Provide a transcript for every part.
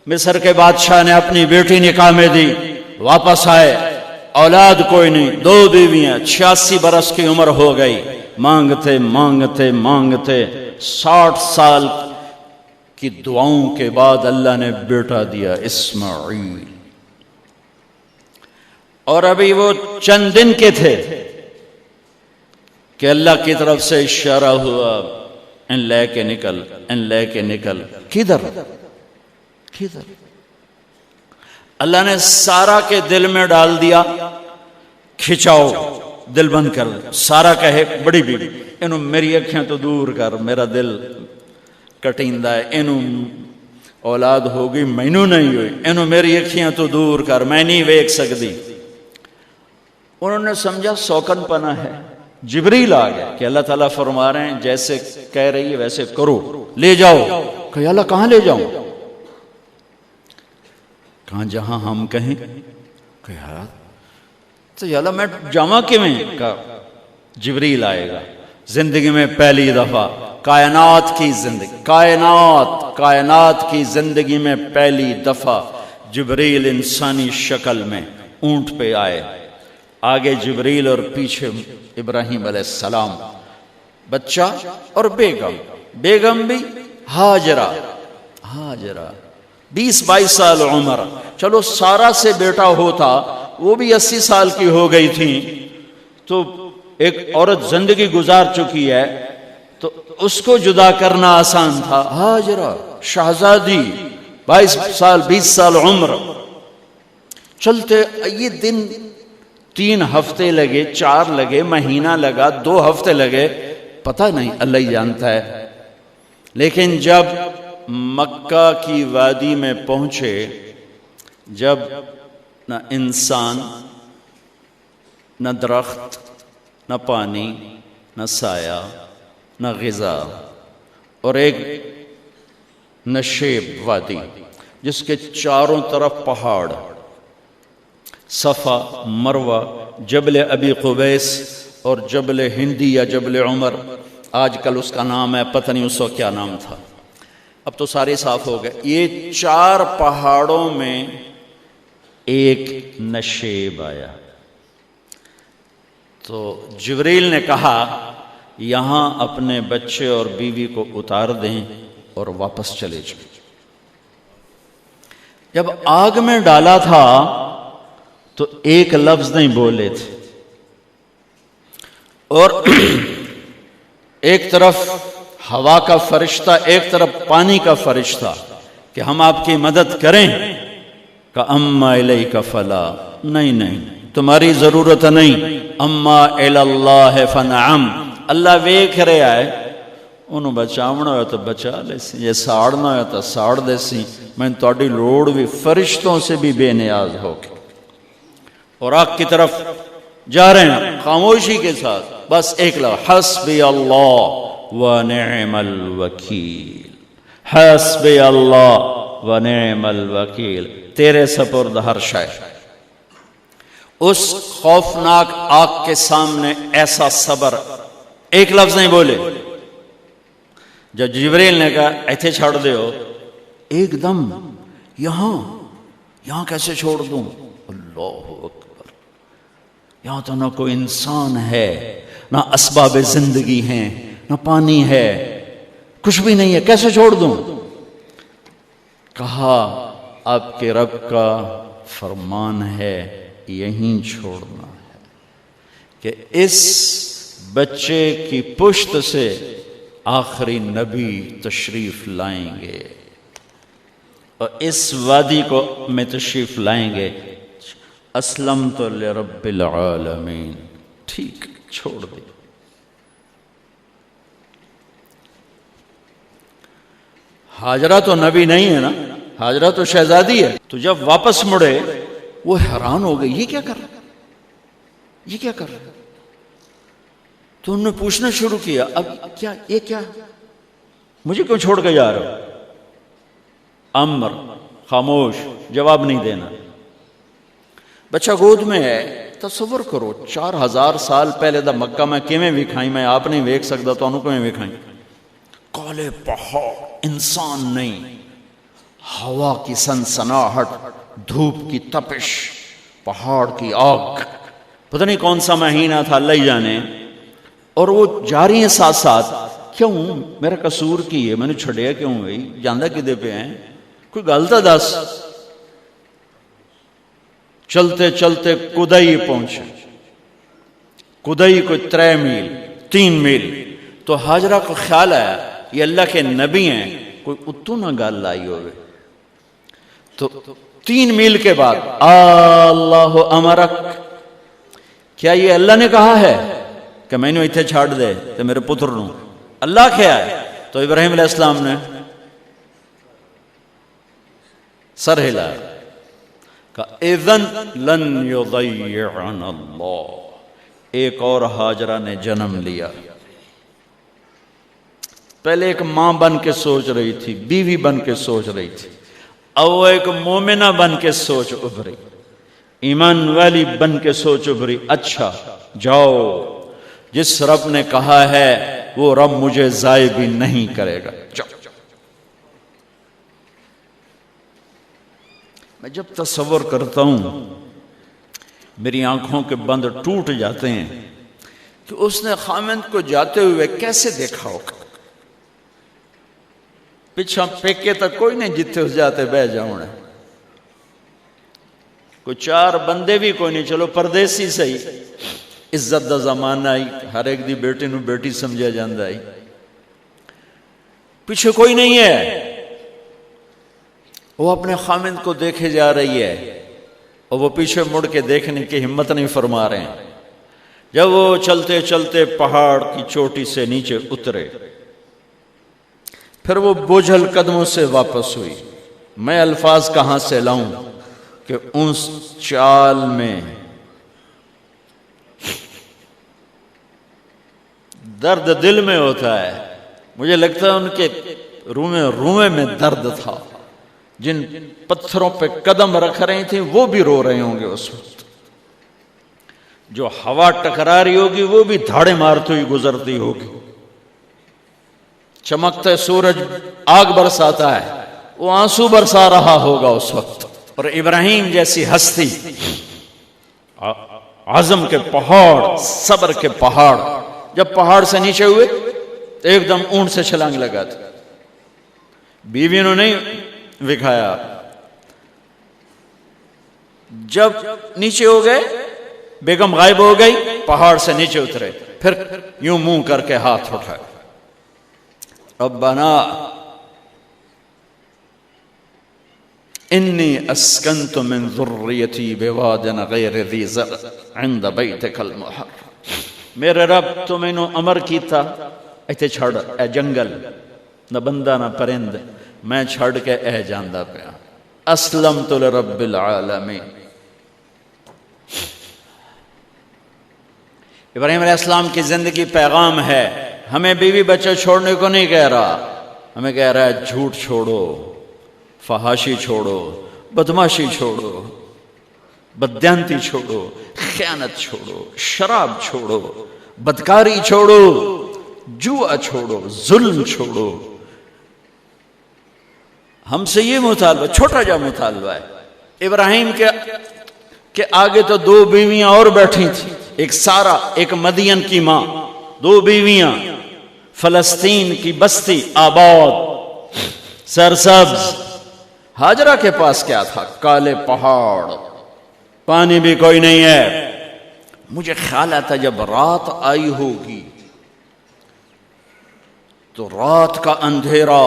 مصر کے بادشاہ نے اپنی بیٹی نکاح میں دی، واپس آئے، اولاد کوئی نہیں، 2 بیویاں، 86 برس کی عمر ہو گئی، مانگتے مانگتے مانگتے 60 سال کی دعاؤں کے بعد اللہ نے بیٹا دیا، اسماعیل۔ اور ابھی وہ چند دن کے تھے کہ اللہ کی طرف سے اشارہ ہوا، ان لے کے نکل، ان لے کے نکل۔ کدھر کدھر؟ اللہ نے سارا کے دل میں ڈال دیا، کھچاؤ، دل بند کر۔ سارا کہے بڑی بیوی، انہوں میری اکھیں تو دور کر، میرا دل کٹیندہ ہے، انہوں اولاد ہوگی مینوں نہیں ہوئی، انہوں میری اکھیں تو دور کر، میں نہیں ویکھ سکتی۔ انہوں نے سمجھا سوکن پنا ہے۔ جبریل آ گیا کہ اللہ تعالیٰ فرما رہے ہیں جیسے کہہ رہی ہے ویسے کرو، لے جاؤ۔ کہ اللہ کہاں لے جاؤں؟ کہاں جہاں ہم کہیں۔ کہ یار تو اللہ میں جامع کیویں؟ کہا جبریل آئے گا زندگی میں پہلی دفعہ، کائنات کی زندگی، کائنات کی زندگی میں پہلی دفعہ جبریل انسانی شکل میں اونٹ پہ آئے، آگے جبریل اور پیچھے ابراہیم علیہ السلام، بچہ اور بیگم بھی ہاجرہ 20-22 سال عمر۔ چلو سارا سے بیٹا ہوتا، وہ بھی 80 سال کی ہو گئی تھی، تو ایک عورت زندگی گزار چکی ہے تو اس کو جدا کرنا آسان تھا۔ ہاجرہ شہزادی 22 سال 20 سال عمر۔ چلتے یہ دن 3 ہفتے لگے، 4 لگے، مہینہ لگا، 2 ہفتے لگے، پتہ نہیں، اللہ ہی جانتا ہے۔ لیکن جب مکہ کی وادی میں پہنچے، جب نہ انسان، نہ درخت، نہ پانی، نہ سایہ، نہ غذا، اور ایک نشیب وادی جس کے چاروں طرف پہاڑ، صفا، مروہ، جبل ابی قبیس اور جبل ہندی یا جبل عمر، آج کل اس کا نام ہے، پتہ نہیں اس وقت کیا نام تھا، اب تو سارے صاف ہو گئے۔ یہ 4 پہاڑوں میں ایک نشیب آیا، تو جبریل نے کہا یہاں اپنے بچے اور بیوی کو اتار دیں اور واپس چلے جائیں۔ جب آگ میں ڈالا تھا تو ایک لفظ نہیں بولے تھے، اور ایک طرف ہوا کا فرشتہ، ایک طرف پانی کا فرشتہ کہ ہم آپ کی مدد کریں، کہ اما الیک فلا، نہیں تمہاری ضرورت نہیں، اما اللہ فنعم، اللہ ویکھ رہا ہے، انہوں بچاونا ہو تو بچا لے سی، یہ ساڑنا ہو تو ساڑ دے سی، میں تہاڈی لوڑ بھی فرشتوں سے بھی بے نیاز ہو کے۔ اور آگ کی طرف جا رہے ہیں خاموشی کے ساتھ، بس ایک لفظ، حسبی اللہ ونعم الوکیل، حسبی اللہ ونعم الوکیل، تیرے سپرد ہر شے۔ اس خوفناک آگ کے سامنے ایسا صبر، ایک لفظ نہیں بولے۔ جب جبریل نے کہا ایتھے چھوڑ دے ہو، ایک دم یہاں کیسے چھوڑ دوں؟ اللہ اکبر، یہاں تو نہ کوئی انسان ہے، نہ اسباب زندگی ہیں، نہ پانی ہے، کچھ بھی نہیں ہے، کیسے چھوڑ دوں؟ کہا آپ کے رب کا فرمان ہے یہیں چھوڑنا ہے، کہ اس بچے کی پشت سے آخری نبی تشریف لائیں گے اور اس وادی کو میں تشریف لائیں گے۔ اسلمت لرب العالمین، ٹھیک چھوڑ دے۔ ہاجرہ تو نبی نہیں ہے نا، ہاجرہ تو شہزادی ہے۔ تو جب واپس مڑے وہ حیران ہو گئی، یہ کیا کر رہا ہے، یہ کیا کر رہا ہے؟ تو انہوں نے پوچھنا شروع کیا، اب کیا یہ کیا، مجھے کیوں چھوڑ کے جا رہا ہو؟ امر، خاموش، جواب نہیں دینا۔ بچہ گود میں ہے، تصور کرو 4000 سال پہلے دا مکہ میں کیویں وکھائی، میں آپ نہیں ویکھ سکدا، تو انہوں کیویں وکھائی؟ کالے پہاڑ، انسان نہیں، ہوا کی سنسناہٹ، دھوپ کی تپش، پہاڑ کی آگ، پتہ نہیں کون سا مہینہ تھا اللہ ہی جانے، اور وہ جاری ہیں ساتھ ساتھ. کیوں میرا قصور کی ہے، میں نے چھڑیا کیوں بھائی، جاندہ کدے پہ ہیں، کوئی غلطہ دس. چلتے چلتے کدئی پہنچے. کدئی کوئی 3 میل 3 میل. تو ہاجرہ کو خیال آیا یہ اللہ کے نبی ہیں، کوئی اتو نہ گال لائی ہوئے. تو 3 میل کے بعد اللہ امرک، کیا یہ اللہ نے کہا ہے کہ میں نے اتنے چھاڑ دے تو میرے پتر نو؟ اللہ کیا ہے؟ تو ابراہیم علیہ السلام نے سر ہلایا کہ اذن لن یضیعنا اللہ. ایک اور ہاجرہ نے جنم لیا. پہلے ایک ماں بن کے سوچ رہی تھی، بیوی بن کے سوچ رہی تھی، اب وہ ایک مومنہ بن کے سوچ ابھری، ایمان والی بن کے سوچ ابھری. اچھا جاؤ، جس رب نے کہا ہے وہ رب مجھے ضائع بھی نہیں کرے گا. جاؤ. میں جب تصور کرتا ہوں میری آنکھوں کے بند ٹوٹ جاتے ہیں کہ اس نے خامند کو جاتے ہوئے کیسے دیکھا ہوگا. پچھا پیکے تک کوئی نہیں جتے اس جاتے بہ جاؤں، کوئی 4 بندے بھی کوئی نہیں، چلو پردیسی صحیح، عزت دا زمانہ آئی، ہر ایک دی بیٹی نو بیٹی سمجھا جاندہ آئی، پیچھے کوئی نہیں ہے. وہ اپنے خامند کو دیکھے جا رہی ہے اور وہ پیچھے مڑ کے دیکھنے کی ہمت نہیں فرما رہے ہیں. جب وہ چلتے چلتے پہاڑ کی چوٹی سے نیچے اترے، پھر وہ بوجھل قدموں سے واپس ہوئی. میں الفاظ کہاں سے لاؤں کہ اس چال میں درد دل میں ہوتا ہے. مجھے لگتا ہے ان کے رومے میں درد تھا. جن پتھروں پہ قدم رکھ رہی تھیں وہ بھی رو رہے ہوں گے اس وقت. جو ہوا ٹکرا رہی ہوگی وہ بھی دھاڑے مارتی ہوئی گزرتی ہوگی. چمکتا سورج آگ برساتا ہے، وہ آنسو برسا رہا ہوگا اس وقت. اور ابراہیم جیسی ہستی، عزم کے پہاڑ، صبر کے پہاڑ، جب پہاڑ سے نیچے ہوئے تو ایک دم اونٹ سے چھلانگ لگا تھا. بیوی نے نہیں دکھایا. جب نیچے ہو گئے، بیگم غائب ہو گئی، پہاڑ سے نیچے اترے، پھر یوں منہ کر کے ہاتھ اٹھائے، ربنا انی اسکنت من ذریتی بواد غیر ذی زرع عند بیتک المحرم. میرے رب تو میں نے امر کیتا ایتھے چھڑ، اے جنگل، نہ بندہ نہ پرند، میں چھڑ کے اے جاندہ پیا. اسلمت لرب العالمین. ابراہیم علیہ السلام کی زندگی پیغام ہے. ہمیں بیوی بچے چھوڑنے کو نہیں کہہ رہا، ہمیں کہہ رہا ہے جھوٹ چھوڑو، فحاشی چھوڑو، بدماشی چھوڑو، بددیانتی چھوڑو، خیانت چھوڑو، شراب چھوڑو، بدکاری چھوڑو، جوا چھوڑو، ظلم چھوڑو. ہم سے یہ مطالبہ، چھوٹا جا مطالبہ ہے. ابراہیم کے آگے تو 2 بیویاں اور بیٹھی تھیں، ایک سارا، ایک مدین کی ماں، 2 بیویاں. فلسطین کی بستی آباد، سرسبز. ہاجرہ کے پاس کیا تھا؟ کالے پہاڑ، پانی بھی کوئی نہیں ہے. مجھے خیال آتا جب رات آئی ہوگی تو رات کا اندھیرا،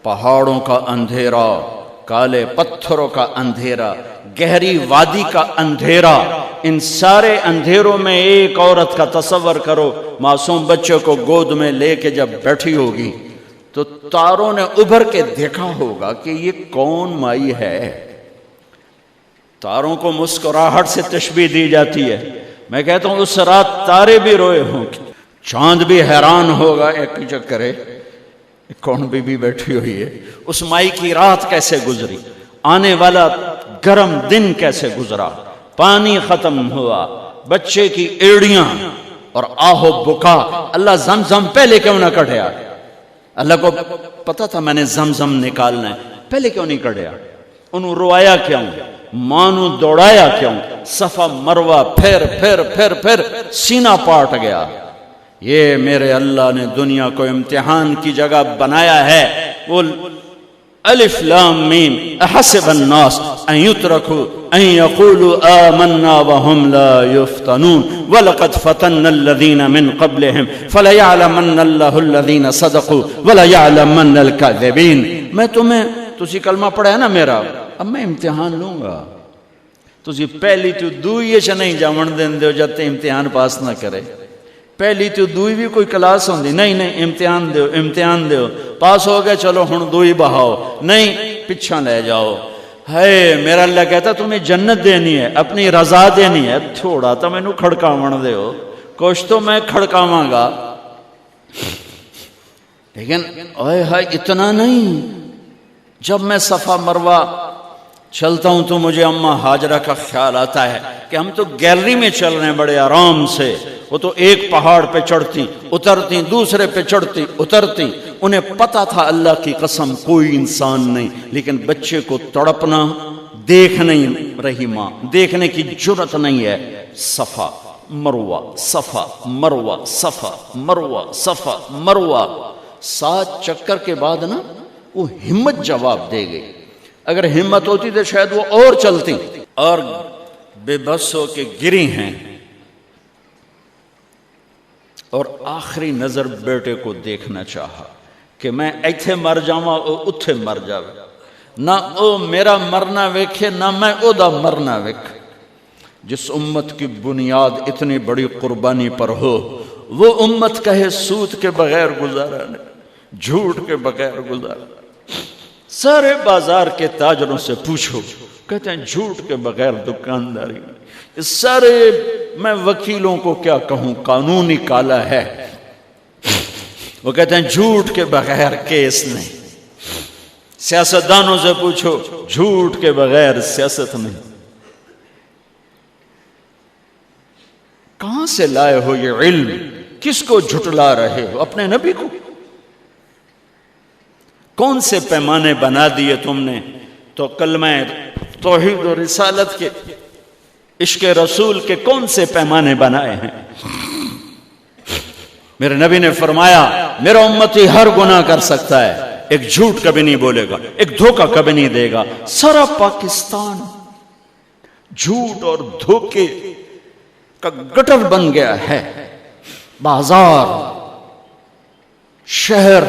پہاڑوں کا اندھیرا، کالے پتھروں کا اندھیرا، گہری وادی کا اندھیرا، ان سارے اندھیروں میں ایک عورت کا تصور کرو، معصوم بچے کو گود میں لے کے جب بیٹھی ہوگی تو تاروں نے ابھر کے دیکھا ہوگا کہ یہ کون مائی ہے. تاروں کو مسکراہٹ سے تشبیہ دی جاتی ہے. میں کہتا ہوں اس رات تارے بھی روئے ہوں گے، چاند بھی حیران ہوگا، ایک چکرے کون بی بی بیٹھی ہوئی ہے. اس مائی کی رات کیسے گزری، آنے والا گرم دن کیسے گزرا، پانی ختم ہوا، بچے کی ایڑیاں اور آہو بکا. اللہ زمزم پہلے کیوں نہ کٹیا؟ اللہ کو پتا تھا میں نے زمزم نکالنا ہے. پہلے کیوں نہیں کڑیا؟ انہوں روایا کیوں؟ ماں نو دوڑایا کیوں؟ صفا مروہ پھر سینہ پاٹ گیا۔ یہ میرے اللہ نے دنیا کو امتحان کی جگہ بنایا ہے۔ وہ الف لام میم احسب الناس ان يتركوا ان يقولوا آمنا وهم لا يفتنون ولقد فتنا الذين من قبلهم فليعلمن الله الذين صدقوا وليعلمن الكاذبين۔ میں تسی کلمہ پڑھا ہے نا میرا، اب میں امتحان لوں گا۔ تسی پہلی تو دوئی چ نہیں جاون دین دیو جب تے امتحان پاس نہ کرے۔ پہلی تو دوئی بھی کوئی کلاس ہوندی نہیں، امتحان دیو پاس ہو گئے چلو ہن دوئی بہاؤ، نہیں پچھا لے جاؤ۔ ہے میرا اللہ کہتا تمہیں جنت دینی ہے، اپنی رضا دینی ہے، تھوڑا تو میں نو کھڑکاون دیو، کچھ تو میں کھڑکاواں گا، لیکن اوئے ہائے اتنا نہیں۔ جب میں صفا مروہ چلتا ہوں تو مجھے اماں ہاجرہ کا خیال آتا ہے کہ ہم تو گیلری میں چل رہے ہیں بڑے آرام سے، وہ تو ایک پہاڑ پہ چڑھتی اترتی، دوسرے پہ چڑھتی اترتی، انہیں پتا تھا اللہ کی قسم کوئی انسان نہیں، لیکن بچے کو تڑپنا دیکھ نہیں رہی ماں، دیکھنے کی جرت نہیں ہے۔ صفا مروہ صفا مروہ صفا مروہ صفا مروہ، 7 چکر کے بعد نا وہ ہمت جواب دے گئی۔ اگر ہمت ہوتی تو شاید وہ اور چلتی، اور بے بس ہو کے گری ہیں، اور آخری نظر بیٹے کو دیکھنا چاہا کہ میں ایتھے مر جاواں او اتھے مر جاوے، نہ او میرا مرنا ویکھے نہ میں او دا مرنا ویکھ۔ جس امت کی بنیاد اتنی بڑی قربانی پر ہو، وہ امت کہے سود کے بغیر گزارا نہیں، جھوٹ کے بغیر گزارا۔ سارے بازار کے تاجروں سے پوچھو، کہتے ہیں جھوٹ کے بغیر دکانداری۔ اس سارے میں وکیلوں کو کیا کہوں، قانون ہی کالا ہے، وہ کہتے ہیں جھوٹ کے بغیر کیس نہیں۔ سیاستدانوں سے پوچھو، جھوٹ کے بغیر سیاست نہیں۔ کہاں سے لائے ہو یہ علم؟ کس کو جھٹلا رہے ہو؟ اپنے نبی کو؟ کون سے پیمانے بنا دیے تم نے؟ تو کلمہ توحید و رسالت کے، عشق رسول کے کون سے پیمانے بنائے ہیں؟ میرے نبی نے فرمایا میرا امتی ہر گناہ کر سکتا ہے، ایک جھوٹ کبھی نہیں بولے گا، ایک دھوکہ کبھی نہیں دے گا۔ سارا پاکستان جھوٹ اور دھوکے کا گٹر بن گیا ہے۔ بازار، شہر،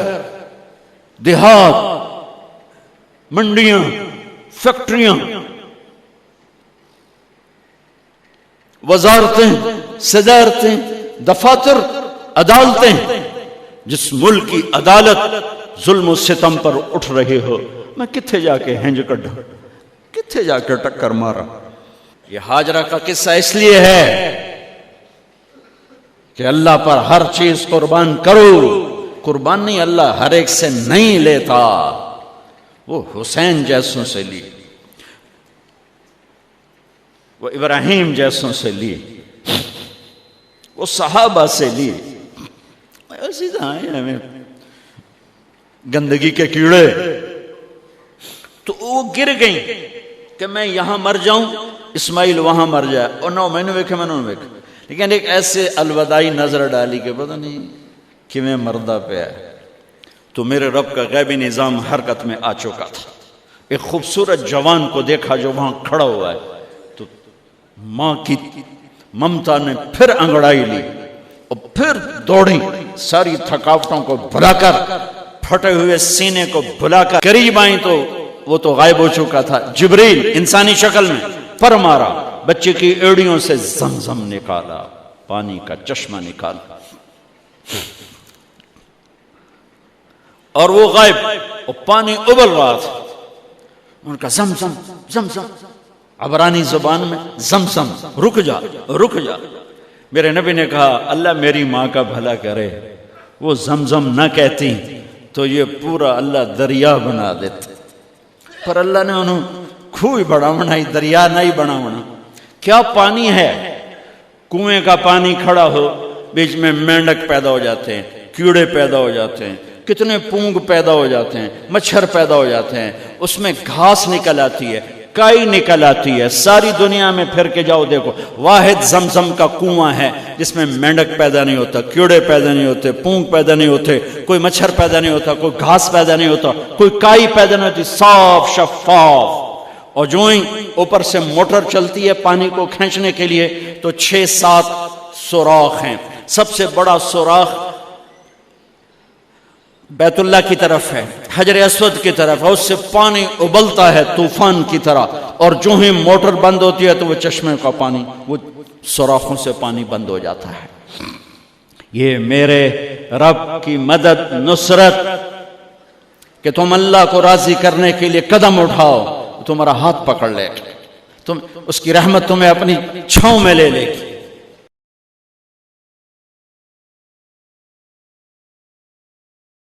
دیہات، منڈیاں، فیکٹریاں، وزارتیں، صدارتیں، دفاتر، عدالتیں، جس ملک کی عدالت ظلم و ستم پر اٹھ رہے ہو، میں کتھے جا کے ہنج کڈھا، کتھے جا کے ٹکر مارا۔ یہ ہاجرہ کا قصہ اس لیے ہے کہ اللہ پر ہر چیز قربان کرو۔ قربان نہیں، اللہ ہر ایک سے نہیں لیتا، وہ حسین جیسوں سے لی، وہ ابراہیم جیسوں سے لی، وہ صحابہ سے لی۔ ایسی ہمیں گندگی کے کیڑے، تو وہ گر گئیں کہ میں یہاں مر جاؤں، اسماعیل وہاں مر جائے، اور نہ میں نے ویکھے میں نے ویکھے، لیکن ایک ایسے الوداعی نظر ڈالی کہ پتہ نہیں کہ میں مردہ پہ ہے، تو میرے رب کا غیبی نظام حرکت میں آ چکا تھا۔ ایک خوبصورت جوان کو دیکھا جو وہاں کھڑا ہوا ہے، تو ماں کی ممتا نے پھر انگڑائی لی اور پھر دوڑی، ساری تھکاوٹوں کو بھلا کر، پھٹے ہوئے سینے کو بھلا کر قریب آئیں تو وہ تو غائب ہو چکا تھا۔ جبریل انسانی شکل میں پر مارا، بچے کی ایڑیوں سے زمزم نکالا، پانی کا چشمہ نکالا، اور وہ غائب، اور پانی ابل رہا تھا۔ ان کا زمزم زمزم، عبرانی زبان میں زمزم، رک جا رک جا۔ میرے نبی نے کہا اللہ میری ماں کا بھلا کرے، وہ زمزم نہ کہتی تو یہ پورا اللہ دریا بنا دیتے، پر اللہ نے انہوں کھوئی بڑھاونا ہی دریا نہیں بناونا۔ کیا پانی ہے؟ کنویں کا پانی کھڑا ہو، بیچ میں مینڈک پیدا ہو جاتے ہیں، کیڑے پیدا ہو جاتے ہیں، کتنے پونگ پیدا ہو جاتے ہیں، مچھر پیدا ہو جاتے ہیں، اس میں گھاس نکل آتی ہے، کائی نکل آتی ہے، ساری دنیا میں پھر کے جاؤ دیکھو، واحد زمزم کا کنواں ہے جس میں مینڈک پیدا نہیں ہوتا، کیڑے پیدا نہیں ہوتے، پونگ پیدا نہیں ہوتے، کوئی مچھر پیدا نہیں ہوتا، کوئی گھاس پیدا نہیں ہوتا، کوئی کائی پیدا نہیں ہوتی، صاف شفاف. اور جو ہی اوپر سے موٹر چلتی ہے پانی کو کھینچنے کے لیے تو 6-7 سوراخ ہیں. سب سے بڑا سوراخ بیت اللہ کی طرف ہے، حجر اسود کی طرف ہے، اس سے پانی ابلتا ہے طوفان کی طرح، اور جو ہی موٹر بند ہوتی ہے تو وہ چشمے کا پانی، وہ سوراخوں سے پانی بند ہو جاتا ہے. یہ میرے رب کی مدد، نصرت، کہ تم اللہ کو راضی کرنے کے لیے قدم اٹھاؤ، تمہارا ہاتھ پکڑ لے، تم اس کی رحمت تمہیں اپنی چھاؤں میں لے لے گی.